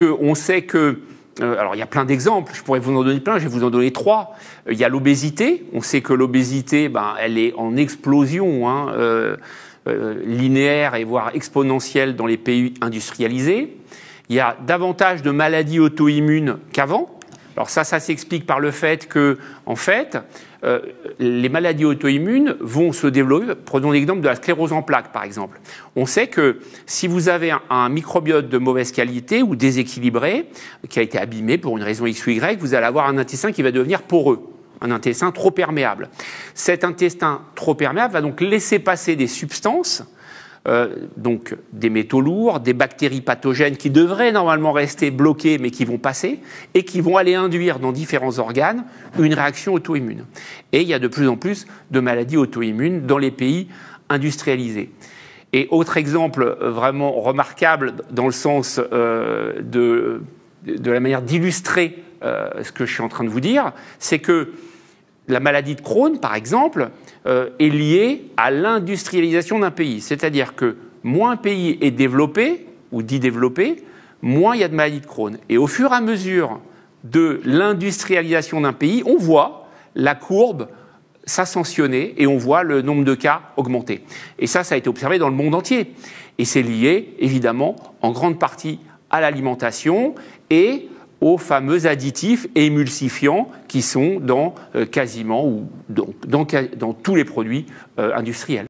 On sait que, alors il y a plein d'exemples, je pourrais vous en donner plein, je vais vous en donner 3. Il y a l'obésité, on sait que l'obésité, elle est en explosion linéaire et voire exponentielle dans les pays industrialisés. Il y a davantage de maladies auto-immunes qu'avant. Alors ça s'explique par le fait que, en fait, les maladies auto-immunes vont se développer. Prenons l'exemple de la sclérose en plaques, par exemple. On sait que si vous avez un microbiote de mauvaise qualité ou déséquilibré, qui a été abîmé pour une raison X ou Y, vous allez avoir un intestin qui va devenir poreux, un intestin trop perméable. Cet intestin trop perméable va donc laisser passer des substances, donc des métaux lourds, des bactéries pathogènes qui devraient normalement rester bloquées mais qui vont passer et qui vont aller induire dans différents organes une réaction auto-immune. Et il y a de plus en plus de maladies auto-immunes dans les pays industrialisés. Et autre exemple vraiment remarquable dans le sens de la manière d'illustrer ce que je suis en train de vous dire, c'est que la maladie de Crohn, par exemple, est liée à l'industrialisation d'un pays. C'est-à-dire que moins un pays est développé, ou dit développé, moins il y a de maladies de Crohn. Et au fur et à mesure de l'industrialisation d'un pays, on voit la courbe s'ascensionner et on voit le nombre de cas augmenter. Et ça a été observé dans le monde entier. Et c'est lié, évidemment, en grande partie à l'alimentation et aux fameux additifs et émulsifiants qui sont dans quasiment ou dans tous les produits industriels.